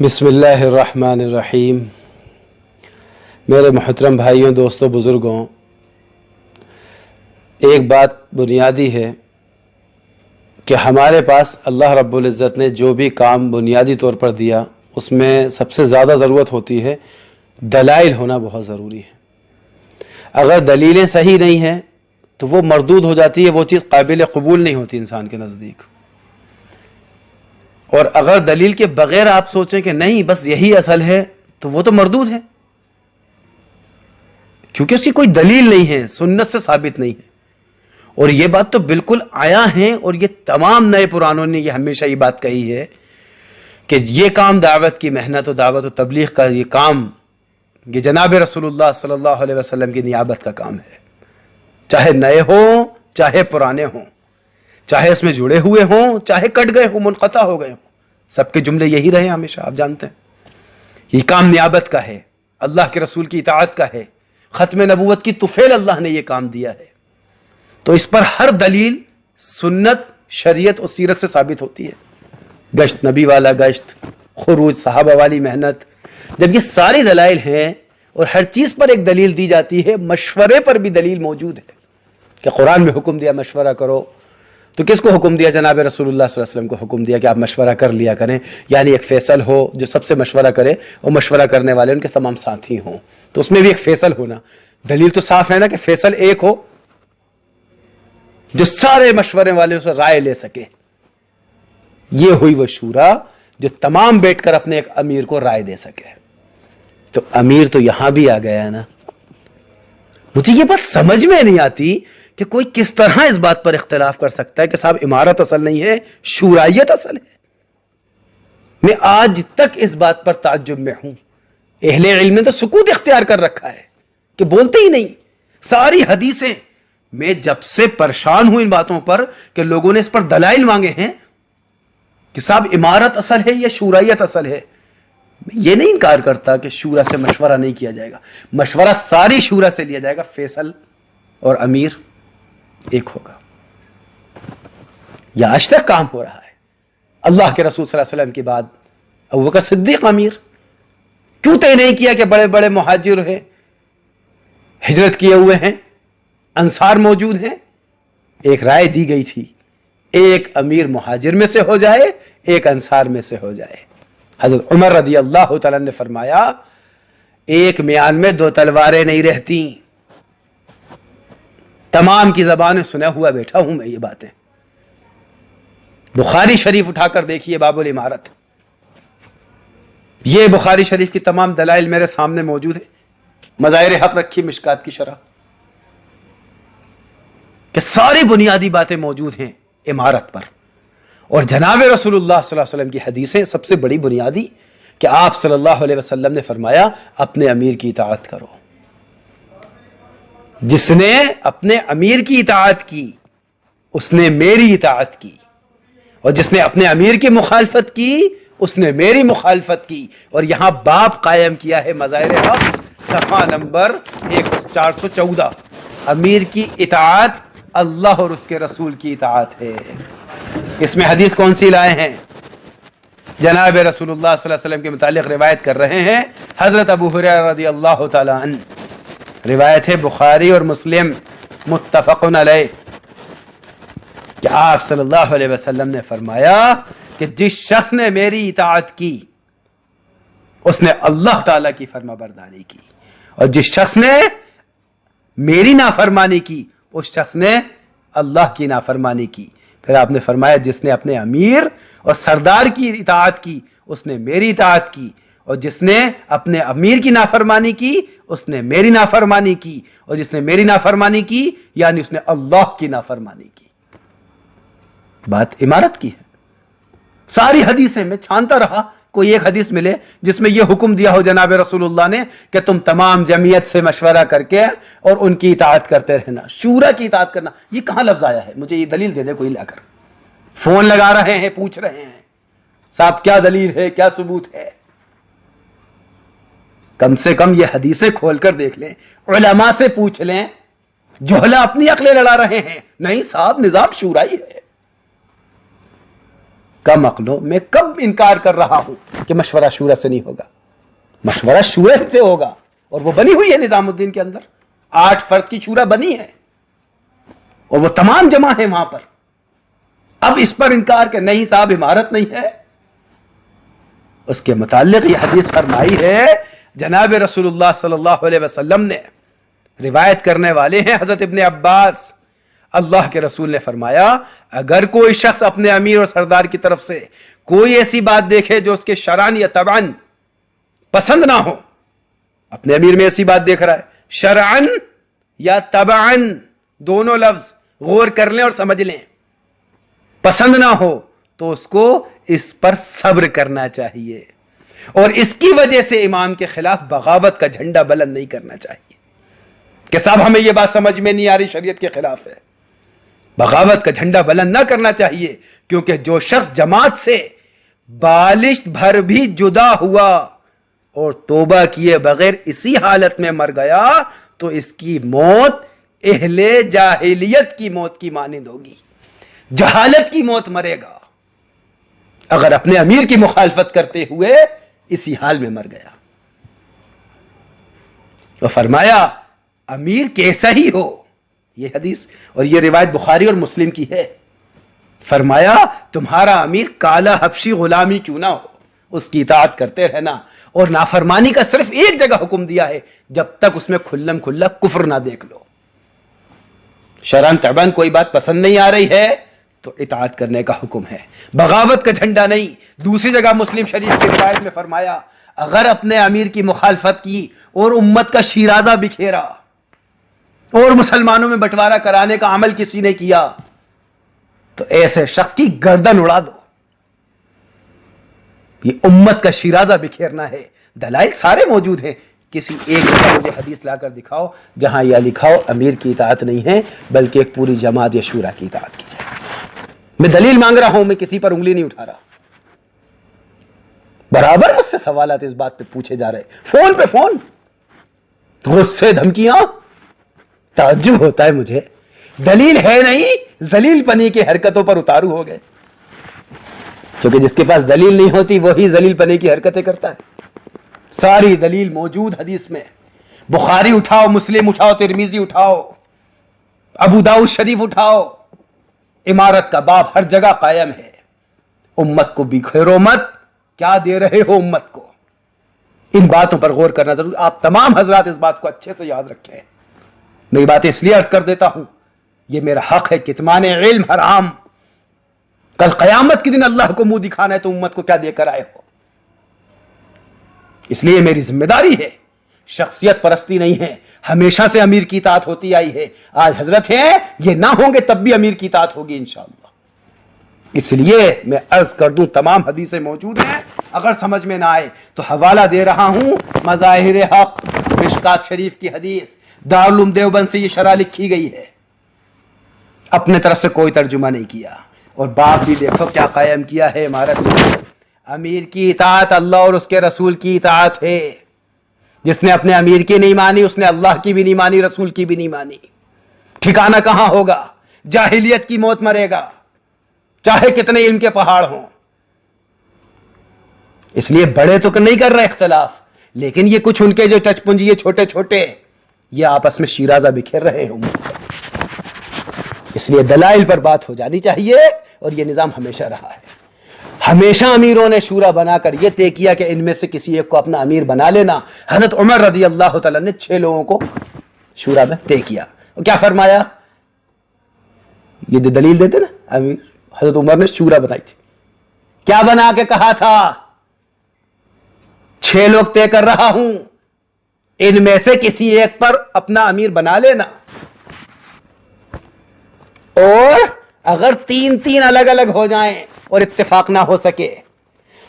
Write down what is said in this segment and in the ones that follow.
بسم اللہ الرحمن الرحیم۔ میرے محترم بھائیوں، دوستوں، بزرگوں، ایک بات بنیادی ہے کہ ہمارے پاس اللہ رب العزت نے جو بھی کام بنیادی طور پر دیا اس میں سب سے زیادہ ضرورت ہوتی ہے دلائل ہونا بہت ضروری ہے۔ اگر دلیلیں صحیح نہیں ہیں تو وہ مردود ہو جاتی ہے، وہ چیز قابل قبول نہیں ہوتی انسان کے نزدیک۔ اور اگر دلیل کے بغیر آپ سوچیں کہ نہیں بس یہی اصل ہے تو وہ تو مردود ہے، کیونکہ اس کی کوئی دلیل نہیں ہے، سنت سے ثابت نہیں ہے۔ اور یہ بات تو بالکل آیا ہے، اور یہ تمام نئے پرانوں نے یہ ہمیشہ یہ بات کہی ہے کہ یہ کام دعوت کی محنت و دعوت و تبلیغ کا یہ کام، یہ جناب رسول اللہ صلی اللہ علیہ وسلم کی نیابت کا کام ہے، چاہے نئے ہوں چاہے پرانے ہوں، چاہے اس میں جڑے ہوئے ہوں چاہے کٹ گئے ہوں، منقطع ہو گئے ہوں، سب کے جملے یہی رہے ہمیشہ۔ آپ جانتے ہیں یہ کام نیابت کا ہے، اللہ کے رسول کی اطاعت کا ہے، ختم نبوت کی طفیل اللہ نے یہ کام دیا ہے، تو اس پر ہر دلیل سنت، شریعت اور سیرت سے ثابت ہوتی ہے۔ گشت نبی والا گشت، خروج صحابہ والی محنت، جب یہ ساری دلائل ہیں اور ہر چیز پر ایک دلیل دی جاتی ہے، مشورے پر بھی دلیل موجود ہے کہ قرآن میں حکم دیا مشورہ کرو، تو کس کو حکم دیا؟ جناب رسول اللہ صلی اللہ علیہ وسلم کو حکم دیا کہ آپ مشورہ کر لیا کریں، یعنی ایک فیصل ہو جو سب سے مشورہ کرے، اور مشورہ کرنے والے ان کے تمام ساتھی ہوں، تو اس میں بھی ایک فیصل ہونا۔ دلیل تو صاف ہے نا کہ فیصل ایک ہو جو سارے مشورے والے سے رائے لے سکے۔ یہ ہوئی وہ شورا جو تمام بیٹھ کر اپنے ایک امیر کو رائے دے سکے۔ تو امیر تو یہاں بھی آ گیا ہے نا۔ مجھے یہ بات سمجھ میں نہیں آتی کہ کوئی کس طرح اس بات پر اختلاف کر سکتا ہے کہ صاحب امارت اصل نہیں ہے، شورائیت اصل ہے۔ میں آج تک اس بات پر تعجب میں ہوں۔ اہل علم نے تو سکوت اختیار کر رکھا ہے کہ بولتے ہی نہیں۔ ساری حدیثیں، میں جب سے پریشان ہوں ان باتوں پر کہ لوگوں نے اس پر دلائل مانگے ہیں کہ صاحب امارت اصل ہے یا شورائیت اصل ہے، میں یہ نہیں انکار کرتا کہ شورا سے مشورہ نہیں کیا جائے گا، مشورہ ساری شورا سے لیا جائے گا، فیصل اور امیر ایک ہوگا۔ یہ آج تک کام ہو رہا ہے۔ اللہ کے رسول صلی اللہ علیہ وسلم کے بعد ابوبکر صدیق امیر، کیوں طے نہیں کیا کہ بڑے بڑے مہاجر ہیں، ہجرت کیے ہوئے ہیں، انصار موجود ہیں؟ ایک رائے دی گئی تھی، ایک امیر مہاجر میں سے ہو جائے، ایک انصار میں سے ہو جائے۔ حضرت عمر رضی اللہ تعالیٰ نے فرمایا ایک میان میں دو تلواریں نہیں رہتی۔ تمام کی زبانیں سنا ہوا بیٹھا ہوں میں یہ باتیں۔ بخاری شریف اٹھا کر دیکھیے، باب الامارت، یہ بخاری شریف کی تمام دلائل میرے سامنے موجود ہے۔ مظاہر حق رکھی مشکات کی شرح کہ ساری بنیادی باتیں موجود ہیں امارت پر۔ اور جناب رسول اللہ صلی اللہ علیہ وسلم کی حدیثیں سب سے بڑی بنیادی کہ آپ صلی اللہ علیہ وسلم نے فرمایا اپنے امیر کی اطاعت کرو۔ جس نے اپنے امیر کی اطاعت کی اس نے میری اطاعت کی، اور جس نے اپنے امیر کی مخالفت کی اس نے میری مخالفت کی۔ اور یہاں باب قائم کیا ہے مظاہر حق صفحہ نمبر 414، امیر کی اطاعت اللہ اور اس کے رسول کی اطاعت ہے۔ اس میں حدیث کون سی لائے ہیں؟ جناب رسول اللہ صلی اللہ علیہ وسلم کے متعلق روایت کر رہے ہیں حضرت ابو ہریرہ رضی اللہ تعالی عنہ، روایت ہے بخاری اور مسلم متفق علیہ، کہ آپ صلی اللہ علیہ وسلم نے فرمایا کہ جس شخص نے میری اطاعت کی اس نے اللہ تعالیٰ کی فرما برداری کی، اور جس شخص نے میری نافرمانی کی اس شخص نے اللہ کی نافرمانی کی۔ پھر آپ نے فرمایا جس نے اپنے امیر اور سردار کی اطاعت کی اس نے میری اطاعت کی، اور جس نے اپنے امیر کی نافرمانی کی اس نے میری نافرمانی کی، اور جس نے میری نافرمانی کی یعنی اس نے اللہ کی نافرمانی کی۔ بات امارت کی ہے۔ ساری حدیثیں میں چھانتا رہا کوئی ایک حدیث ملے جس میں یہ حکم دیا ہو جناب رسول اللہ نے کہ تم تمام جمعیت سے مشورہ کر کے اور ان کی اطاعت کرتے رہنا، شورا کی اطاعت کرنا۔ یہ کہاں لفظ آیا ہے؟ مجھے یہ دلیل دے دے کوئی لا کر۔ فون لگا رہے ہیں، پوچھ رہے ہیں صاحب کیا دلیل ہے، کیا ثبوت ہے؟ کم سے کم یہ حدیثیں کھول کر دیکھ لیں، علماء سے پوچھ لیں۔ جوہلا اپنی عقلیں لڑا رہے ہیں، نہیں صاحب نظام شورائی ہے۔ کم عقلوں میں کب انکار کر رہا ہوں کہ مشورہ شورا سے نہیں ہوگا؟ مشورہ شورا سے ہوگا، اور وہ بنی ہوئی ہے نظام الدین کے اندر، 8 فرد کی شورا بنی ہے اور وہ تمام جمع ہیں وہاں پر۔ اب اس پر انکار کہ نہیں صاحب عمارت نہیں ہے، اس کے متعلق یہ حدیث فرمائی ہے جناب رسول اللہ صلی اللہ علیہ وسلم نے، روایت کرنے والے ہیں حضرت ابن عباس، اللہ کے رسول نے فرمایا اگر کوئی شخص اپنے امیر اور سردار کی طرف سے کوئی ایسی بات دیکھے جو اس کے شرعن یا طبعن پسند نہ ہو، اپنے امیر میں ایسی بات دیکھ رہا ہے، شرعن یا طبعن دونوں لفظ غور کر لیں اور سمجھ لیں، پسند نہ ہو تو اس کو اس پر صبر کرنا چاہیے، اور اس کی وجہ سے امام کے خلاف بغاوت کا جھنڈا بلند نہیں کرنا چاہیے کہ صاحب ہمیں یہ بات سمجھ میں نہیں آ رہی، شریعت کے خلاف ہے۔ بغاوت کا جھنڈا بلند نہ کرنا چاہیے، کیونکہ جو شخص جماعت سے بالشت بھر بھی جدا ہوا اور توبہ کیے بغیر اسی حالت میں مر گیا تو اس کی موت اہل جاہلیت کی موت کی مانند ہوگی، جہالت کی موت مرے گا اگر اپنے امیر کی مخالفت کرتے ہوئے اسی حال میں مر گیا۔ تو فرمایا امیر کیسا ہی ہو، یہ حدیث اور یہ روایت بخاری اور مسلم کی ہے، فرمایا تمہارا امیر کالا حبشی غلامی کیوں نہ ہو، اس کی اطاعت کرتے رہنا، اور نافرمانی کا صرف ایک جگہ حکم دیا ہے جب تک اس میں کھلم کھلا کفر نہ دیکھ لو۔ شرعن طبعن کوئی بات پسند نہیں آ رہی ہے تو اطاعت کرنے کا حکم ہے، بغاوت کا جھنڈا نہیں۔ دوسری جگہ مسلم شریف کی روایت میں فرمایا اگر اپنے امیر کی مخالفت کی اور امت کا شیرازہ بکھیرا اور مسلمانوں میں بٹوارا کرانے کا عمل کسی نے کیا تو ایسے شخص کی گردن اڑا دو۔ یہ امت کا شیرازہ بکھیرنا ہے، دلائل سارے موجود ہیں، کسی ایک جگہ مجھے حدیث لا کر دکھاؤ جہاں یہ لکھا ہو امیر کی اطاعت نہیں ہے بلکہ ایک پوری جماعت یا شورا کی اطاعت کی جائے۔ میں دلیل مانگ رہا ہوں، میں کسی پر انگلی نہیں اٹھا رہا، برابر مجھ سے سوالات اس بات پہ پوچھے جا رہے، فون پہ فون، غصے دھمکیاں، تعجب ہوتا ہے مجھے، دلیل ہے نہیں، ذلیل پنی کی حرکتوں پر اتارو ہو گئے، کیونکہ جس کے پاس دلیل نہیں ہوتی وہی ذلیل پنے کی حرکتیں کرتا ہے۔ ساری دلیل موجود حدیث میں، بخاری اٹھاؤ، مسلم اٹھاؤ، ترمذی اٹھاؤ، ابو داؤد شریف اٹھاؤ، امارت کا باب ہر جگہ قائم ہے۔ امت کو بکھیرو مت، کیا دے رہے ہو امت کو، ان باتوں پر غور کرنا ضروری۔ آپ تمام حضرات اس بات کو اچھے سے یاد رکھیں، میں یہ باتیں اس لیے عرض کر دیتا ہوں، یہ میرا حق ہے، کتمان علم حرام، کل قیامت کے دن اللہ کو منہ دکھانا ہے تو امت کو کیا دے کر آئے ہو، اس لیے میری ذمہ داری ہے، شخصیت پرستی نہیں ہے، ہمیشہ سے امیر کی اطاعت ہوتی آئی ہے، آج حضرت ہیں یہ نہ ہوں گے تب بھی امیر کی اطاعت ہوگی انشاءاللہ۔ اس لیے میں عرض کر دوں تمام حدیثیں موجود ہیں، اگر سمجھ میں نہ آئے تو حوالہ دے رہا ہوں، مظاہر حق مشکات شریف کی حدیث، دارالعلوم دیوبند سے یہ شرح لکھی گئی ہے، اپنے طرف سے کوئی ترجمہ نہیں کیا، اور باپ بھی دیکھو کیا قائم کیا ہے عمارت میں، امیر کی اطاعت اللہ اور اس کے رسول کی اطاعت ہے، جس نے اپنے امیر کی نہیں مانی اس نے اللہ کی بھی نہیں مانی، رسول کی بھی نہیں مانی، ٹھکانہ کہاں ہوگا، جاہلیت کی موت مرے گا، چاہے کتنے علم کے پہاڑ ہوں۔ اس لیے بڑے تو نہیں کر رہے اختلاف، لیکن یہ کچھ ان کے جو ٹچ پنجی چھوٹے چھوٹے یہ آپس میں شیرازہ بکھیر رہے ہوں، اس لیے دلائل پر بات ہو جانی چاہیے، اور یہ نظام ہمیشہ رہا ہے۔ ہمیشہ امیروں نے شورا بنا کر یہ طے کیا کہ ان میں سے کسی ایک کو اپنا امیر بنا لینا۔ حضرت عمر رضی اللہ تعالیٰ نے 6 لوگوں کو شورا میں طے کیا، اور کیا فرمایا، یہ جو دلیل دیتے نا امیر، حضرت عمر نے شورا بنائی تھی، کیا بنا کے کہا تھا، 6 لوگ طے کر رہا ہوں، ان میں سے کسی ایک پر اپنا امیر بنا لینا، اور اگر 3 الگ الگ ہو جائیں اور اتفاق نہ ہو سکے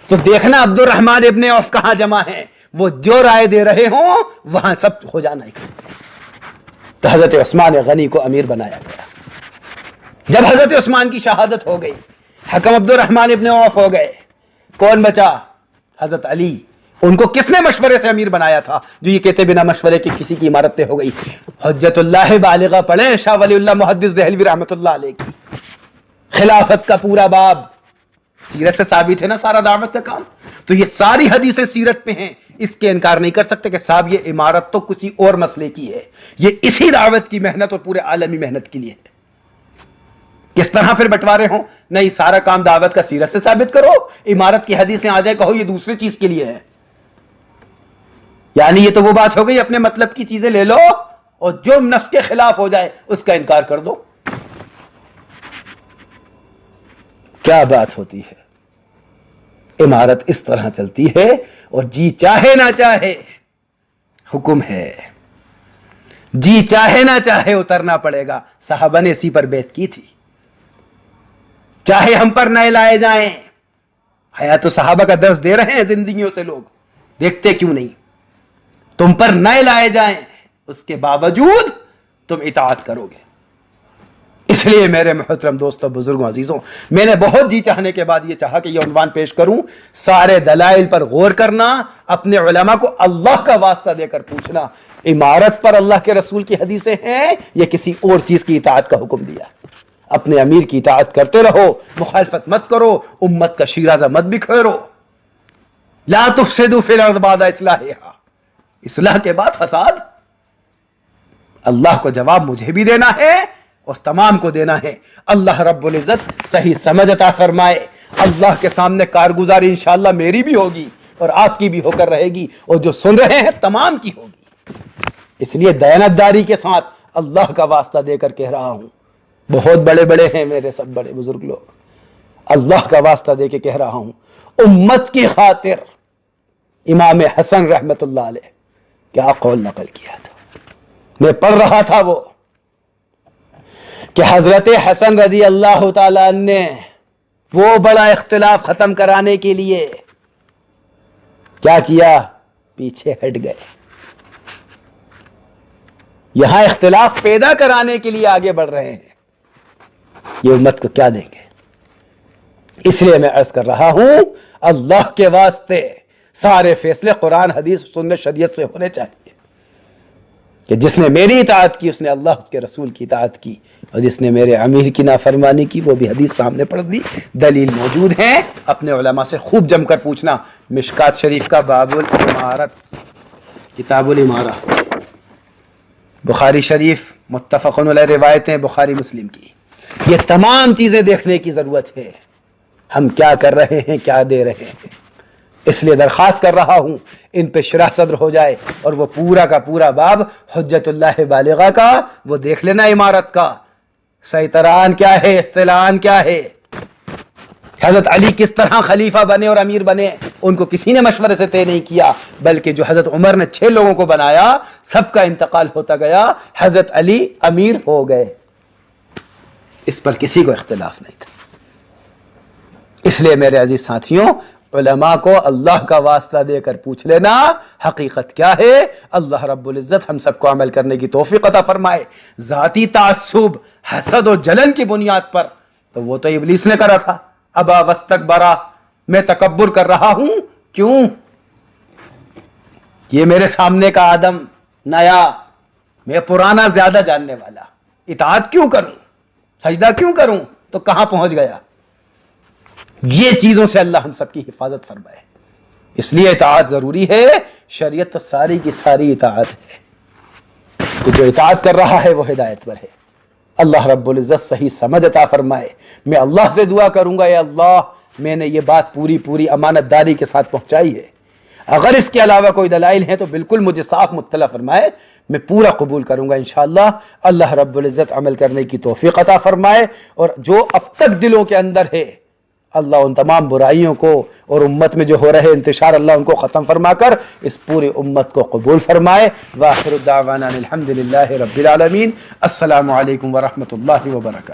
تو دیکھنا عبد الرحمن ابن عوف کہاں جمع ہیں، وہ جو رائے دے رہے ہوں وہاں سب ہو جانا ہے۔ تو حضرت عثمان غنی کو امیر بنایا گیا۔ جب حضرت عثمان کی شہادت ہو گئی، حکم عبد الرحمن ابن عوف ہو گئے، کون بچا، حضرت علی۔ ان کو کس نے مشورے سے امیر بنایا تھا، جو یہ کہتے بنا مشورے کے کسی کی امارت طے ہو گئی؟ حجت اللہ بالغہ پڑھیں، شاہ ولی اللہ محدث دہلوی رحمۃ اللہ علیہ کی خلافت کا پورا باب، سیرت سے ثابت ہے نا سارا دعوت کا کام. تو یہ ساری حدیثیں سیرت میں ہیں, اس کے انکار نہیں کر سکتے کہ صاحب یہ عمارت تو کسی اور مسئلے کی ہے, یہ اسی دعوت کی محنت اور پورے عالمی محنت کے لیے ہے. کس طرح پھر بٹوارے ہوں؟ نہیں, سارا کام دعوت کا سیرت سے ثابت کرو, عمارت کی حدیثیں آ جائے کہو یہ دوسری چیز کے لیے ہے. یعنی یہ تو وہ بات ہو گئی اپنے مطلب کی چیزیں لے لو اور جو نص کے خلاف ہو جائے اس کا انکار کر دو. کیا بات ہوتی ہے. عمارت اس طرح چلتی ہے اور جی چاہے نہ چاہے حکم ہے, جی چاہے نہ چاہے اترنا پڑے گا. صحابہ نے اسی پر بیعت کی تھی. چاہے ہم پر نئے لائے جائیں, حیات صحابہ کا درس دے رہے ہیں زندگیوں سے لوگ, دیکھتے کیوں نہیں؟ تم پر نئے لائے جائیں, اس کے باوجود تم اطاعت کرو گے. اس لیے میرے محترم دوستوں, بزرگوں, عزیزوں, میں نے بہت جی چاہنے کے بعد یہ چاہا کہ یہ عنوان پیش کروں. سارے دلائل پر غور کرنا, اپنے علماء کو اللہ کا واسطہ دے کر پوچھنا, عمارت پر اللہ کے رسول کی حدیثیں ہیں یا کسی اور چیز کی اطاعت کا حکم دیا؟ اپنے امیر کی اطاعت کرتے رہو, مخالفت مت کرو, امت کا شیرازہ مت بکھیرو. لا تفسدوا فی الارض بعد اصلاحها, اصلاح کے بعد فساد. اللہ کو جواب مجھے بھی دینا ہے اور تمام کو دینا ہے. اللہ رب العزت صحیح سمجھ عطا فرمائے. اللہ کے سامنے کارگزاری انشاءاللہ میری بھی ہوگی اور آپ کی بھی ہو کر رہے گی, اور جو سن رہے ہیں تمام کی ہوگی. اس لیے دیانتداری کے ساتھ اللہ کا واسطہ دے کر کہہ رہا ہوں, بہت بڑے بڑے ہیں میرے سب بڑے بزرگ لوگ, اللہ کا واسطہ دے کے کہہ رہا ہوں, امت کی خاطر امام حسن رحمت اللہ علیہ کیا قول نقل کیا تھا. میں پڑھ رہا تھا وہ کہ حضرت حسن رضی اللہ تعالیٰ نے وہ بڑا اختلاف ختم کرانے کے لیے کیا کیا, پیچھے ہٹ گئے. یہاں اختلاف پیدا کرانے کے لیے آگے بڑھ رہے ہیں, یہ امت کو کیا دیں گے؟ اس لیے میں عرض کر رہا ہوں, اللہ کے واسطے سارے فیصلے قرآن, حدیث, سنت, شریعت سے ہونے چاہیے. کہ جس نے میری اطاعت کی اس نے اللہ اس کے رسول کی اطاعت کی, اور جس نے میرے امیر کی نافرمانی کی وہ بھی حدیث سامنے پڑھ دی, دلیل موجود ہیں. اپنے علماء سے خوب جم کر پوچھنا. مشکات شریف کا باب العمارت, کتاب العمارہ, بخاری شریف متفق علیہ روایتیں بخاری مسلم کی. یہ تمام چیزیں دیکھنے کی ضرورت ہے, ہم کیا کر رہے ہیں, کیا دے رہے ہیں. اس لیے درخواست کر رہا ہوں ان پہ شرح صدر ہو جائے اور وہ پورا کا پورا باب حجت اللہ بالغہ کا وہ دیکھ لینا. عمارت کا سیطران کیا ہے, اصطلاحان کیا ہے, حضرت علی کس طرح خلیفہ بنے اور امیر بنے, ان کو کسی نے مشورے سے طے نہیں کیا, بلکہ جو حضرت عمر نے 6 لوگوں کو بنایا سب کا انتقال ہوتا گیا, حضرت علی امیر ہو گئے. اس پر کسی کو اختلاف نہیں تھا. اس لیے میرے عزیز ساتھیوں, علماء کو اللہ کا واسطہ دے کر پوچھ لینا حقیقت کیا ہے. اللہ رب العزت ہم سب کو عمل کرنے کی توفیق عطا فرمائے. ذاتی تعصب, حسد و جلن کی بنیاد پر تو وہ تو ابلیس نے کرا تھا. ابا واستکبرا, میں تکبر کر رہا ہوں, کیوں؟ یہ میرے سامنے کا آدم نیا, میں پرانا زیادہ جاننے والا, اطاعت کیوں کروں, سجدہ کیوں کروں, تو کہاں پہنچ گیا. یہ چیزوں سے اللہ ہم سب کی حفاظت فرمائے. اس لیے اطاعت ضروری ہے. شریعت تو ساری کی ساری اطاعت ہے, تو جو اطاعت کر رہا ہے وہ ہدایت پر ہے. اللہ رب العزت صحیح سمجھ عطا فرمائے. میں اللہ سے دعا کروں گا, اے اللہ میں نے یہ بات پوری امانت داری کے ساتھ پہنچائی ہے, اگر اس کے علاوہ کوئی دلائل ہیں تو بالکل مجھے صاف مطلع فرمائے, میں پورا قبول کروں گا انشاءاللہ. اللہ رب العزت عمل کرنے کی توفیق عطا فرمائے, اور جو اب تک دلوں کے اندر ہے اللہ ان تمام برائیوں کو اور امت میں جو ہو رہے انتشار اللہ ان کو ختم فرما کر اس پوری امت کو قبول فرمائے. وآخر الدعوانا الحمدللہ رب العالمین. السلام علیکم ورحمۃ اللہ وبرکاتہ.